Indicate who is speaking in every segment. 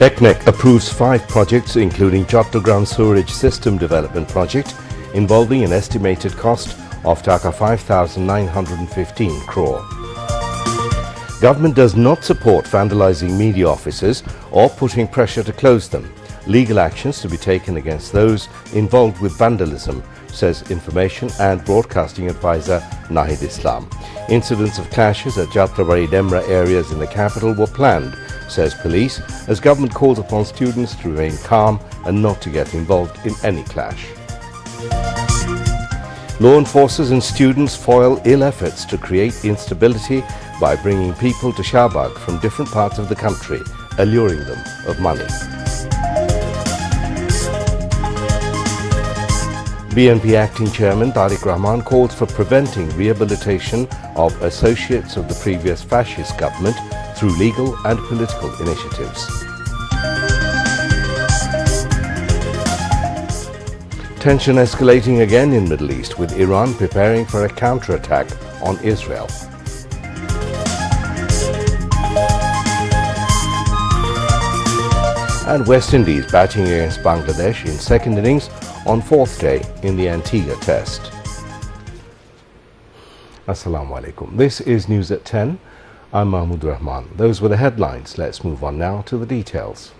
Speaker 1: ECNEC approves 5 projects including Chattogram Sewerage System Development Project involving an estimated cost of Taka 5,915 crore. Government does not support vandalizing media offices or putting pressure to close them. Legal actions to be taken against those involved with vandalism, says Information and Broadcasting Advisor Nahid Islam. Incidents of clashes at Jatrabari Demra areas in the capital were planned, says police, as government calls upon students to remain calm and not to get involved in any clash. Law enforcers and students foil ill efforts to create instability by bringing people to Shahbag from different parts of the country, alluring them of money. BNP Acting Chairman Tariq Rahman calls for preventing rehabilitation of associates of the previous fascist government through legal and political initiatives. Tension escalating again in Middle East, with Iran preparing for a counterattack on Israel. And West Indies batting against Bangladesh in second innings on fourth day in the Antigua Test. Assalamu alaikum. This is News at 10. I'm Mahmoud Rahman. Those were the headlines. Let's move on now to the details.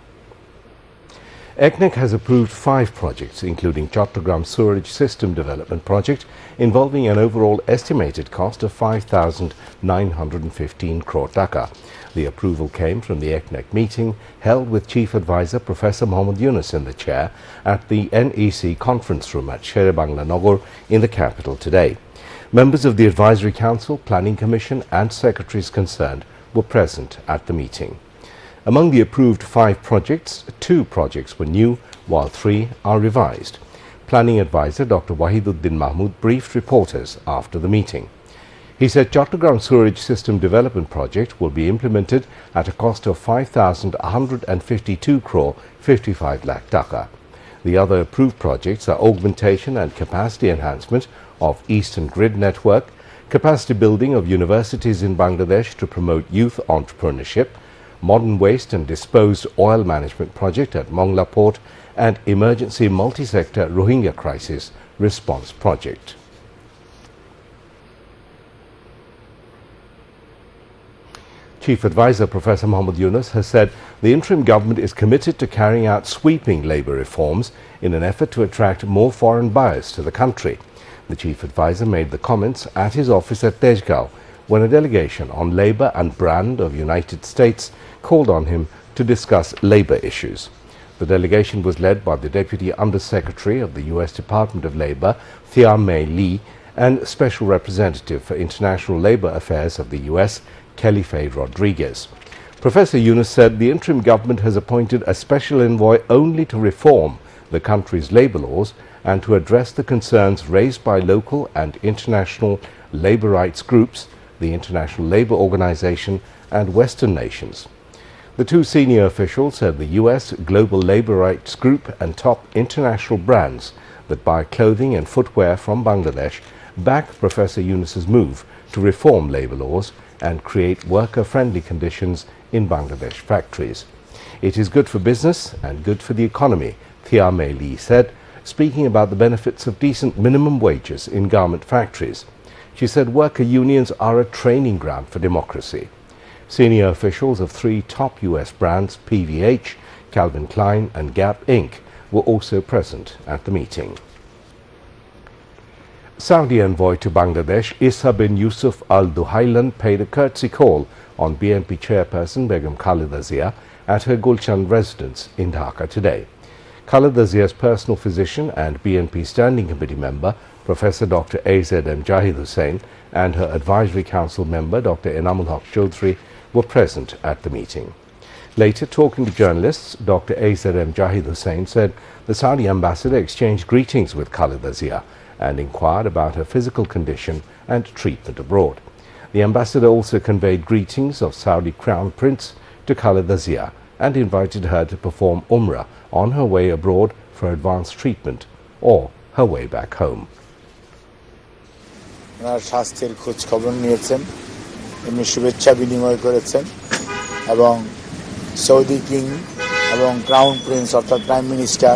Speaker 1: ECNEC has approved 5 projects, including Chattogram Sewerage System Development Project, involving an overall estimated cost of 5,915 crore taka. The approval came from the ECNEC meeting held with Chief Advisor Professor Mohammad Yunus in the chair at the NEC conference room at Sher-e-Bangla Nagar in the capital today. Members of the Advisory Council, Planning Commission and secretaries concerned were present at the meeting. Among the approved 5 projects, 2 projects were new, while 3 are revised. Planning Advisor Dr. Wahiduddin Mahmood briefed reporters after the meeting. He said Chattogram Sewerage System Development Project will be implemented at a cost of 5,152 crore 55 lakh taka. The other approved projects are augmentation and capacity enhancement of Eastern Grid Network, capacity building of universities in Bangladesh to promote youth entrepreneurship, modern waste and disposed oil management project at Mongla Port, and emergency multi-sector Rohingya crisis response project. Chief Advisor Professor Mohammad Yunus has said the interim government is committed to carrying out sweeping labour reforms in an effort to attract more foreign buyers to the country. The Chief Advisor made the comments at his office at Tejgaon when a delegation on labour and brand of United States called on him to discuss labour issues. The delegation was led by the Deputy Under-Secretary of the U.S. Department of Labour, Thea May Lee, and Special Representative for International Labour Affairs of the U.S., Kelly Faye Rodriguez. Professor Yunus said the interim government has appointed a special envoy only to reform the country's labour laws and to address the concerns raised by local and international labour rights groups, the International Labour Organization and Western nations. The 2 senior officials said the U.S. Global Labour Rights Group and top international brands that buy clothing and footwear from Bangladesh back Professor Yunus's move to reform labour laws and create worker-friendly conditions in Bangladesh factories. It is good for business and good for the economy, Thea May Lee said, speaking about the benefits of decent minimum wages in garment factories. She said worker unions are a training ground for democracy. Senior officials of 3 top U.S. brands, PVH, Calvin Klein and Gap Inc., were also present at the meeting. Saudi envoy to Bangladesh, Issa bin Yusuf Al Duhailan, paid a courtesy call on BNP chairperson Begum Khalida Zia at her Gulshan residence in Dhaka today. Khalida Zia's personal physician and BNP Standing Committee member, Professor Dr. A.Z.M. Jahid Hussain, and her Advisory Council member, Dr. Enamul Haq Chaudhry, were present at the meeting. Later, talking to journalists, Dr. A.Z.M. Jahid Hussain said the Saudi ambassador exchanged greetings with Khalida Zia and inquired about her physical condition and treatment abroad. The ambassador also conveyed greetings of Saudi Crown Prince to Khalida Zia and invited her to perform Umrah on her way abroad for advanced treatment or her way back home.
Speaker 2: স্বাস্থ্যের খোঁজ খবর নিয়েছেন, এমনি শুভেচ্ছা বিনিময় করেছেন এবং Saudi king এবং ক্রাউন প্রিন্স অর্থাৎ প্রাইম মিনিস্টার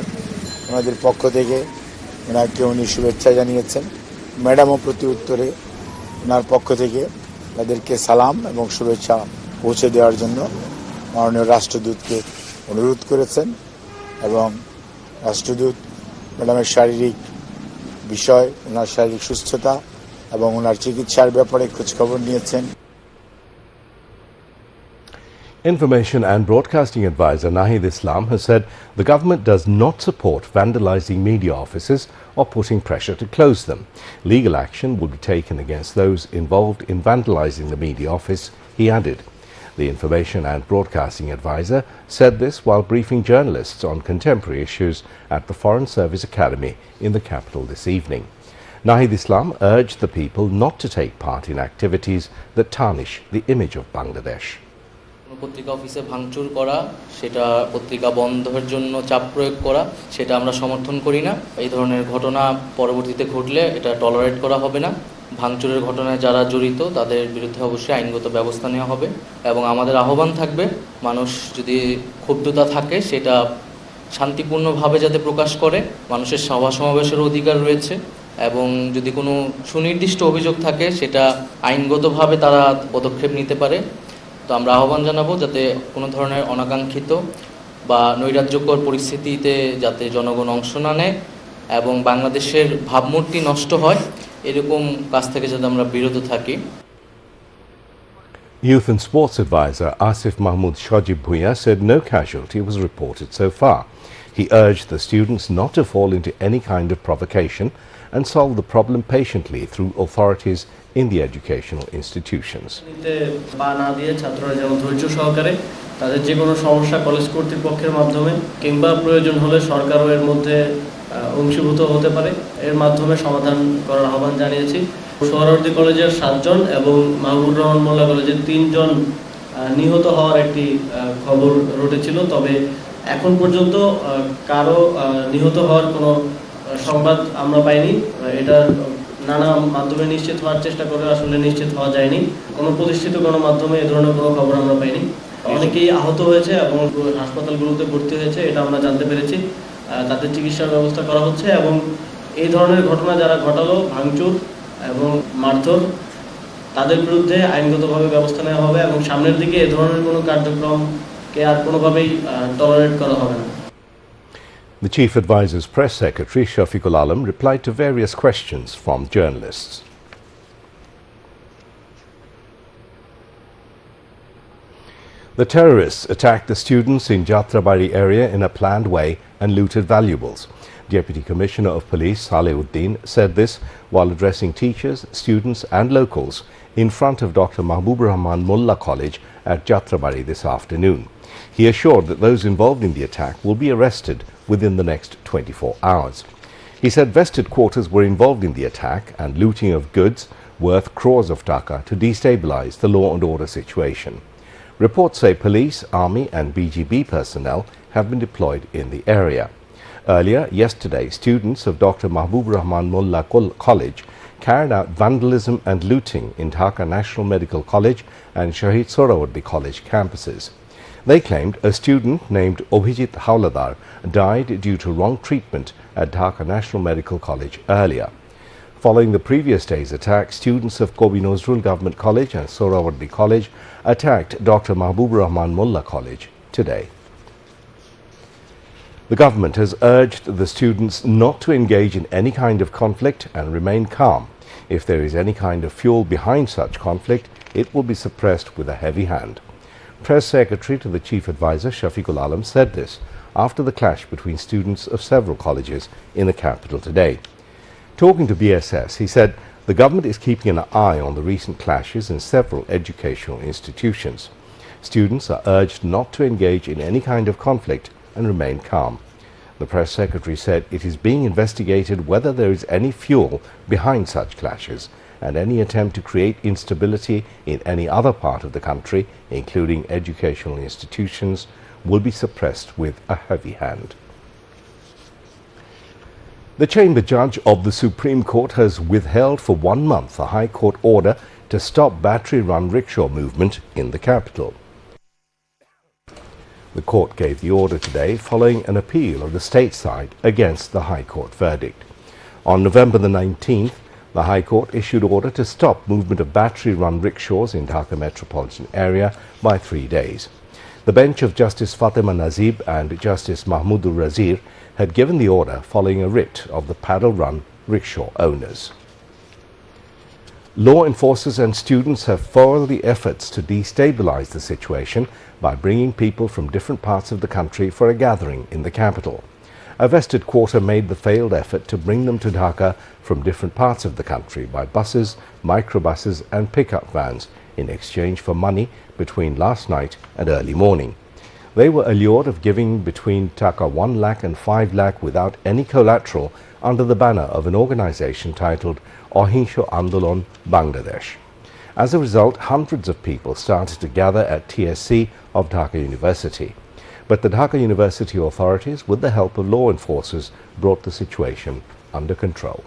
Speaker 2: ওনাদের পক্ষ থেকে ওনাকে উনি শুভেচ্ছা জানিয়েছেন। ম্যাডামও প্রতি উত্তরে ওনার পক্ষ থেকে তাদেরকে সালাম এবং শুভেচ্ছা পৌঁছে দেওয়ার জন্য মাননীয় রাষ্ট্রদূতকে অনুরোধ করেছেন এবং রাষ্ট্রদূত ম্যাডামের শারীরিক বিষয়, ওনার শারীরিক সুস্থতা এবং ওনার চিকিৎসার ব্যাপারে খোঁজখবর নিয়েছেন।
Speaker 1: Information and Broadcasting Advisor Nahid Islam has said the government does not support vandalizing media offices or putting pressure to close them. Legal action will be taken against those involved in vandalizing the media office, he added. The Information and Broadcasting Advisor said this while briefing journalists on contemporary issues at the Foreign Service Academy in the capital this evening. Nahid Islam urged the people not to take part in activities that tarnish the image of Bangladesh.
Speaker 3: পত্রিকা অফিসে ভাঙচুর করা, সেটা পত্রিকা বন্ধের জন্য চাপ প্রয়োগ করা, সেটা আমরা সমর্থন করি না। এই ধরনের ঘটনা পরবর্তীতে ঘটলে এটা টলারেট করা হবে না। ভাঙচুরের ঘটনায় যারা জড়িত তাদের বিরুদ্ধে অবশ্যই আইনগত ব্যবস্থা নেওয়া হবে এবং আমাদের আহ্বান থাকবে মানুষ যদি ক্ষুব্ধতা থাকে সেটা শান্তিপূর্ণভাবে যাতে প্রকাশ করে। মানুষের সভা সমাবেশের অধিকার রয়েছে এবং যদি কোনো সুনির্দিষ্ট অভিযোগ থাকে সেটা আইনগতভাবে তারা পদক্ষেপ নিতে পারে। তো আমরা আহ্বান জানাবো যাতে কোনো ধরনের অনাকাঙ্ক্ষিত বা নৈরাজ্যকর পরিস্থিতিতে যাতে জনগণ অংশ না নেয় এবং বাংলাদেশের ভাবমূর্তি নষ্ট হয় এরকম কাজ থেকে যাতে আমরা বিরত থাকি।
Speaker 1: Youth and Sports Advisor Asif Mahmood Shajib Bhuiya said no casualty was reported so far. He urged the students not to fall into any kind of provocation and solve the problem patiently through authorities in the educational institutions.
Speaker 4: পা না দিয়ে ছাত্ররা যেন ধৈর্য সহকারে তাদের যে কোনো সমস্যা কলেজ কর্তৃপক্ষের মাধ্যমে কিংবা প্রয়োজন হলে সরকারও এর মধ্যে অংশীভূত হতে পারে, এর মাধ্যমে সমাধান করার আহ্বান জানিয়েছি। সোহরাওয়ার্দী কলেজের 7 জন এবং মাহবুবুর রহমান মোল্লা কলেজের 3 জন নিহত হওয়ার একটি খবর রটেছিল, তবে এখন পর্যন্ত কারো নিহত হওয়ার কোনো সংবাদ আমরা পাইনি। এটা নানা মাধ্যমে নিশ্চিত হওয়ার চেষ্টা করে আসলে নিশ্চিত হওয়া যায়নি। কোনো প্রতিষ্ঠিত গণমাধ্যমে এ ধরনের কোনো খবর আমরা পাইনি। অনেকেই আহত হয়েছে এবং হাসপাতালগুলোতে ভর্তি হয়েছে, এটা আমরা জানতে পেরেছি। তাদের চিকিৎসার ব্যবস্থা করা হচ্ছে এবং এই ধরনের ঘটনা যারা ঘটালো, ভাঙচুর এবং মারধর, তাদের বিরুদ্ধে আইনগতভাবে ব্যবস্থা নেওয়া হবে এবং সামনের দিকে এ ধরনের কোনো কার্যক্রমকে আর কোনোভাবেই টলারেট করা হবে না।
Speaker 1: The Chief Advisor's Press Secretary Shafiqul Alam replied to various questions from journalists. The terrorists attacked the students in Jatrabari area in a planned way and looted valuables. Deputy Commissioner of Police Saleh-Uddin said this while addressing teachers, students and locals in front of Dr. Mahbub Rahman Mullah College at Jatrabari this afternoon. He assured that those involved in the attack will be arrested within the next 24 hours. He said vested quarters were involved in the attack and looting of goods worth crores of taka to destabilize the law and order situation. Reports say police, army and BGB personnel have been deployed in the area. Earlier yesterday, students of Dr. Mahbub Rahman Mullah College carried out vandalism and looting in Dhaka National Medical College and Shahid Sohrawardi College campuses. They claimed a student named Obhijit Hauladar died due to wrong treatment at Dhaka National Medical College earlier. Following the previous day's attack, students of Kobi Nozrul Government College and Sohrawardi College attacked Dr. Mahbub Rahman Mullah College today. The government has urged the students not to engage in any kind of conflict and remain calm. If there is any kind of fuel behind such conflict, it will be suppressed with a heavy hand. Press Secretary to the Chief Advisor Shafiqul Alam said this after the clash between students of several colleges in the capital today. Talking to BSS, he said the government is keeping an eye on the recent clashes in several educational institutions. Students are urged not to engage in any kind of conflict and remain calm. The Press Secretary said it is being investigated whether there is any fuel behind such clashes, and any attempt to create instability in any other part of the country, including educational institutions, will be suppressed with a heavy hand. The Chamber Judge of the Supreme Court has withheld for 1 month a High Court order to stop battery-run rickshaw movement in the capital. The court gave the order today following an appeal of the state side against the High Court verdict. On November the 19th, the High Court issued order to stop movement of battery-run rickshaws in Dhaka metropolitan area by 3 days. The bench of Justice Fatima Nazib and Justice Mahmoodul Razir had given the order following a writ of the paddle-run rickshaw owners. Law enforcers and students have foiled the efforts to destabilize the situation by bringing people from different parts of the country for a gathering in the capital. A vested quarter made the failed effort to bring them to Dhaka from different parts of the country by buses, microbuses and pickup vans in exchange for money between last night and early morning. They were allured of giving between Taka 1 lakh and 5 lakh without any collateral under the banner of an organization titled Ahinsho Andolon Bangladesh. As a result, hundreds of people started to gather at TSC of Dhaka University. But the Dhaka University authorities, with the help of law enforcers, brought the situation under control.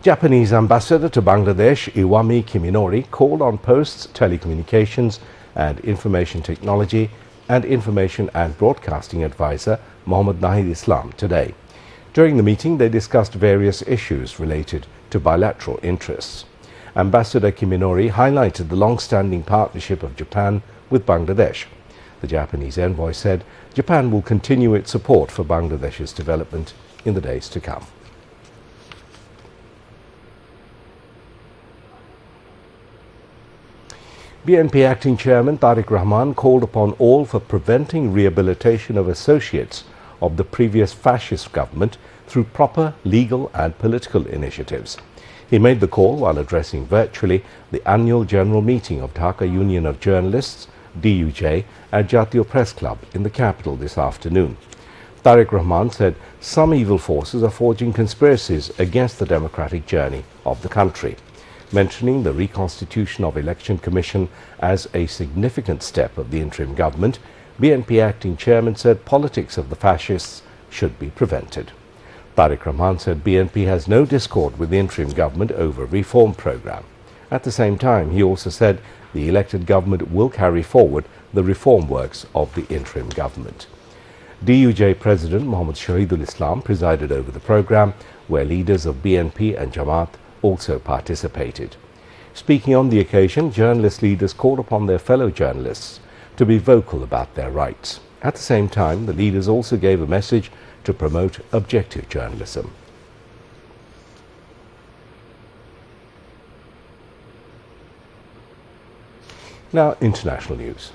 Speaker 1: Japanese ambassador to Bangladesh, Iwami Kiminori, called on Posts, Telecommunications and Information Technology and Information and Broadcasting Advisor Mohammad Nahid Islam today. During the meeting, they discussed various issues related to bilateral interests. Ambassador Kiminori highlighted the long-standing partnership of Japan with Bangladesh. The Japanese envoy said Japan will continue its support for Bangladesh's development in the days to come. BNP Acting Chairman Tariq Rahman called upon all for preventing rehabilitation of associates of the previous fascist government through proper legal and political initiatives. He made the call while addressing virtually the annual general meeting of Dhaka Union of Journalists, DUJ, at Jatiyo Press Club in the capital this afternoon. Tariq Rahman said some evil forces are forging conspiracies against the democratic journey of the country. Mentioning the reconstitution of Election Commission as a significant step of the interim government, BNP Acting Chairman said politics of the fascists should be prevented. Tariq Rahman said BNP has no discord with the interim government over reform program. At the same time, he also said the elected government will carry forward the reform works of the interim government. DUJ President Mohammad Shahidul Islam presided over the program, where leaders of BNP and Jamaat also participated. Speaking on the occasion, journalist leaders called upon their fellow journalists to be vocal about their rights. At the same time, the leaders also gave a message to promote objective journalism. Now, international news.